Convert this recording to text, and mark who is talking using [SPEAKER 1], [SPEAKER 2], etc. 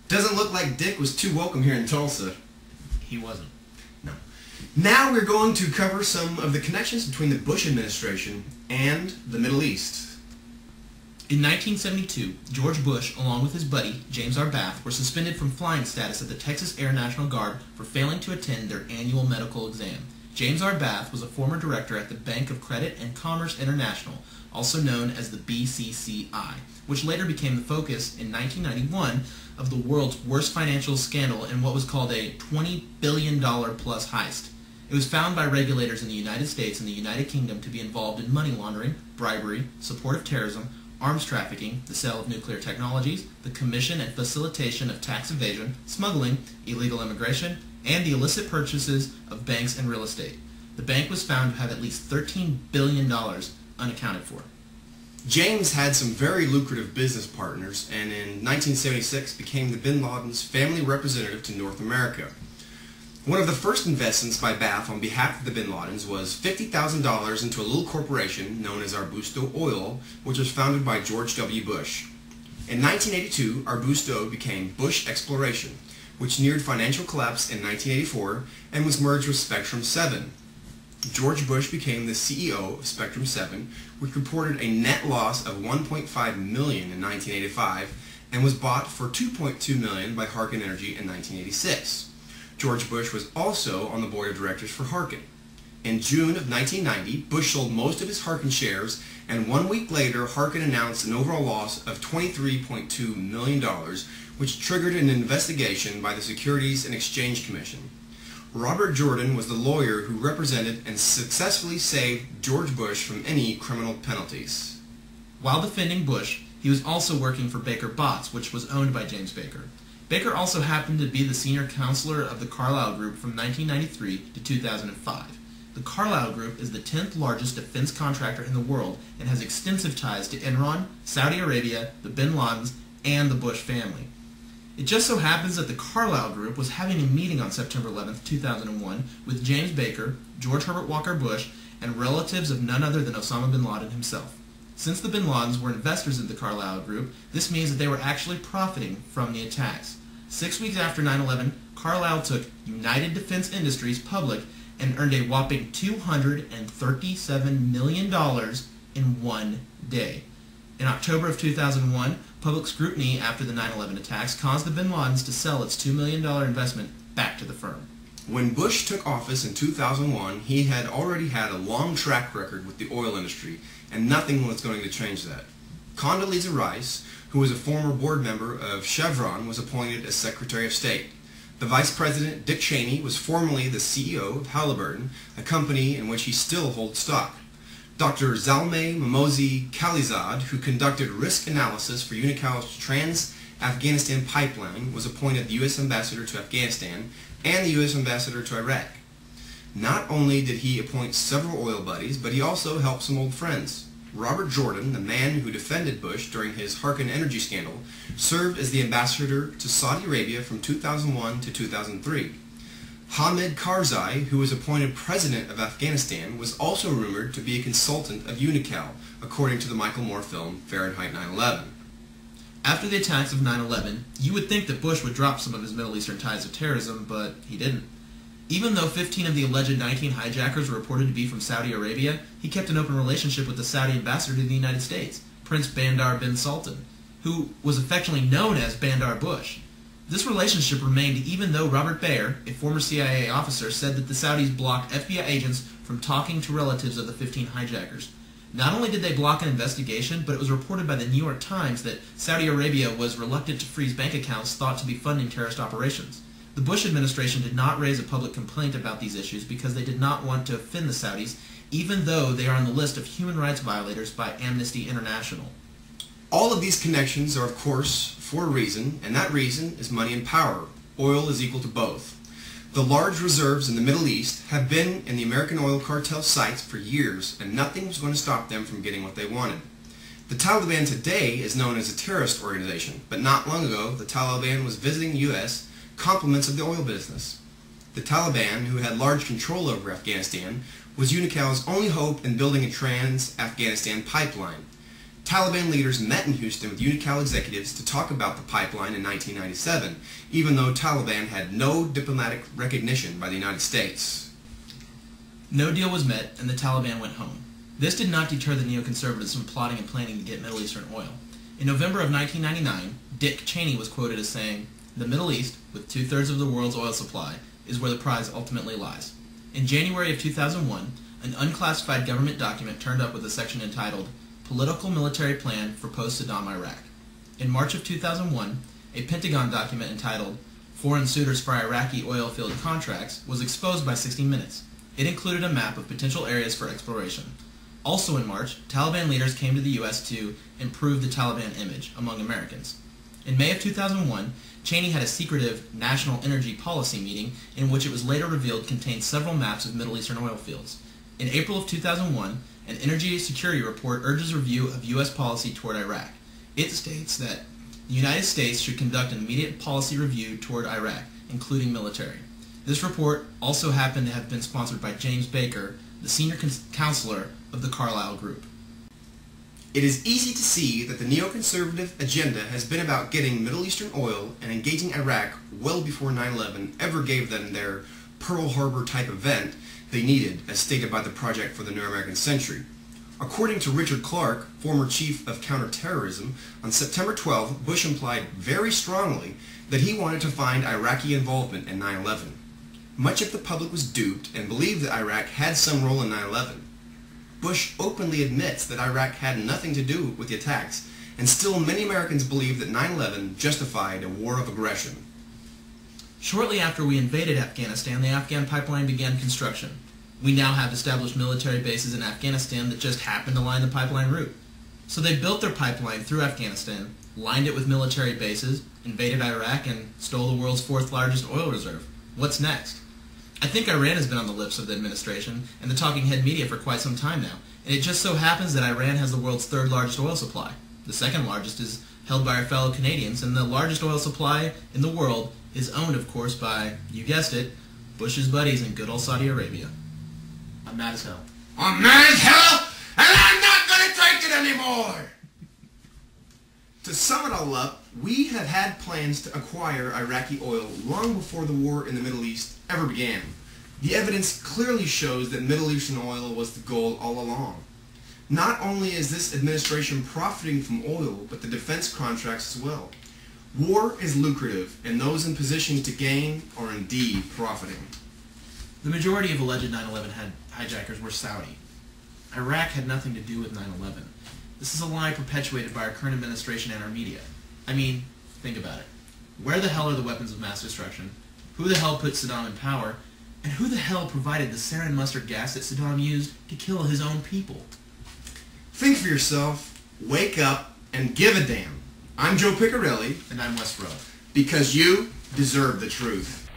[SPEAKER 1] Doesn't look like Dick was too welcome here in Tulsa.
[SPEAKER 2] He wasn't.
[SPEAKER 1] No. Now we're going to cover some of the connections between the Bush administration and the Middle East.
[SPEAKER 2] In 1972, George Bush, along with his buddy, James R. Bath, were suspended from flying status at the Texas Air National Guard for failing to attend their annual medical exam. James R. Bath was a former director at the Bank of Credit and Commerce International, also known as the BCCI, which later became the focus in 1991 of the world's worst financial scandal in what was called a $20 billion plus heist. It was found by regulators in the United States and the United Kingdom to be involved in money laundering, bribery, support of terrorism, arms trafficking, the sale of nuclear technologies, the commission and facilitation of tax evasion, smuggling, illegal immigration, and the illicit purchases of banks and real estate. The bank was found to have at least $13 billion unaccounted for.
[SPEAKER 1] James had some very lucrative business partners, and in 1976 became the bin Laden's family representative to North America. One of the first investments by Bath on behalf of the bin Ladens was $50,000 into a little corporation known as Arbusto Oil, which was founded by George W. Bush. In 1982, Arbusto became Bush Exploration, which neared financial collapse in 1984 and was merged with Spectrum 7. George Bush became the CEO of Spectrum 7, which reported a net loss of $1.5 million in 1985 and was bought for $2.2 million by Harken Energy in 1986. George Bush was also on the board of directors for Harken. In June of 1990, Bush sold most of his Harken shares, and 1 week later, Harken announced an overall loss of $23.2 million, which triggered an investigation by the Securities and Exchange Commission. Robert Jordan was the lawyer who represented and successfully saved George Bush from any criminal penalties.
[SPEAKER 2] While defending Bush, he was also working for Baker Botts, which was owned by James Baker. Baker also happened to be the senior counselor of the Carlyle Group from 1993 to 2005. The Carlyle Group is the 10th largest defense contractor in the world and has extensive ties to Enron, Saudi Arabia, the bin Ladens, and the Bush family. It just so happens that the Carlyle Group was having a meeting on September 11, 2001 with James Baker, George Herbert Walker Bush, and relatives of none other than Osama bin Laden himself. Since the bin Ladens were investors in the Carlyle Group, this means that they were actually profiting from the attacks. 6 weeks after 9/11, Carlyle took United Defense Industries public and earned a whopping $237 million in 1 day. In October of 2001, public scrutiny after the 9/11 attacks caused the bin Ladens to sell its $2 million investment back to the firm.
[SPEAKER 1] When Bush took office in 2001, he had already had a long track record with the oil industry, and nothing was going to change that. Condoleezza Rice, who was a former board member of Chevron, was appointed as Secretary of State. The Vice President, Dick Cheney, was formerly the CEO of Halliburton, a company in which he still holds stock. Dr. Zalmay Mimozi Khalizad, who conducted risk analysis for Unical's Trans-Afghanistan pipeline, was appointed the U.S. Ambassador to Afghanistan and the U.S. Ambassador to Iraq. Not only did he appoint several oil buddies, but he also helped some old friends. Robert Jordan, the man who defended Bush during his Harken energy scandal, served as the ambassador to Saudi Arabia from 2001 to 2003. Hamid Karzai, who was appointed president of Afghanistan, was also rumored to be a consultant of Unical, according to the Michael Moore film Fahrenheit 9/11.
[SPEAKER 2] After the attacks of 9/11, you would think that Bush would drop some of his Middle Eastern ties of terrorism, but he didn't. Even though 15 of the alleged 19 hijackers were reported to be from Saudi Arabia, he kept an open relationship with the Saudi ambassador to the United States, Prince Bandar bin Sultan, who was affectionately known as Bandar Bush. This relationship remained even though Robert Baer, a former CIA officer, said that the Saudis blocked FBI agents from talking to relatives of the 15 hijackers. Not only did they block an investigation, but it was reported by the New York Times that Saudi Arabia was reluctant to freeze bank accounts thought to be funding terrorist operations. The Bush administration did not raise a public complaint about these issues because they did not want to offend the Saudis, even though they are on the list of human rights violators by Amnesty International.
[SPEAKER 1] All of these connections are, of course, for a reason, and that reason is money and power. Oil is equal to both. The large reserves in the Middle East have been in the American oil cartel sights for years, and nothing was going to stop them from getting what they wanted. The Taliban today is known as a terrorist organization, but not long ago the Taliban was visiting the U.S., compliments of the oil business. The Taliban, who had large control over Afghanistan, was Unical's only hope in building a trans-Afghanistan pipeline. Taliban leaders met in Houston with Unocal executives to talk about the pipeline in 1997, even though Taliban had no diplomatic recognition by the United States.
[SPEAKER 2] No deal was met, and the Taliban went home. This did not deter the neoconservatives from plotting and planning to get Middle Eastern oil. In November of 1999, Dick Cheney was quoted as saying, "The Middle East, with two-thirds of the world's oil supply, is where the prize ultimately lies." In January of 2001, an unclassified government document turned up with a section entitled, "Political Military Plan for Post-Saddam Iraq." In March of 2001, a Pentagon document entitled, "Foreign Suitors for Iraqi Oil Field Contracts" was exposed by 60 Minutes. It included a map of potential areas for exploration. Also in March, Taliban leaders came to the U.S. to improve the Taliban image among Americans. In May of 2001, Cheney had a secretive National Energy Policy meeting in which it was later revealed contained several maps of Middle Eastern oil fields. In April of 2001, an energy security report urges review of U.S. policy toward Iraq. It states that the United States should conduct an immediate policy review toward Iraq, including military. This report also happened to have been sponsored by James Baker, the senior counselor of the Carlyle Group.
[SPEAKER 1] It is easy to see that the neoconservative agenda has been about getting Middle Eastern oil and engaging Iraq well before 9/11 ever gave them their Pearl Harbor type event they needed, as stated by the Project for the New American Century. According to Richard Clarke, former chief of counterterrorism, on September 12, Bush implied very strongly that he wanted to find Iraqi involvement in 9/11. Much of the public was duped and believed that Iraq had some role in 9/11. Bush openly admits that Iraq had nothing to do with the attacks, and still many Americans believe that 9/11 justified a war of aggression.
[SPEAKER 2] Shortly after we invaded Afghanistan, the Afghan pipeline began construction. We now have established military bases in Afghanistan that just happened to line the pipeline route. So they built their pipeline through Afghanistan, lined it with military bases, invaded Iraq, and stole the world's fourth largest oil reserve. What's next? I think Iran has been on the lips of the administration and the talking head media for quite some time now, and it just so happens that Iran has the world's third largest oil supply. The second largest is held by our fellow Canadians, and the largest oil supply in the world is owned, of course, by, you guessed it, Bush's buddies in good old Saudi Arabia. I'm mad as hell.
[SPEAKER 1] I'm mad as hell, and I'm not going to take it anymore! To sum it all up, we have had plans to acquire Iraqi oil long before the war in the Middle East ever began. The evidence clearly shows that Middle Eastern oil was the goal all along. Not only is this administration profiting from oil, but the defense contracts as well. War is lucrative, and those in position to gain are indeed profiting.
[SPEAKER 2] The majority of alleged 9/11 hijackers were Saudi. Iraq had nothing to do with 9/11. This is a lie perpetuated by our current administration and our media. I mean, think about it. Where the hell are the weapons of mass destruction? Who the hell put Saddam in power? And who the hell provided the sarin mustard gas that Saddam used to kill his own people?
[SPEAKER 1] Think for yourself, wake up, and give a damn. I'm Joe Piccarelli.
[SPEAKER 2] And I'm Wes Rowe.
[SPEAKER 1] Because you deserve the truth.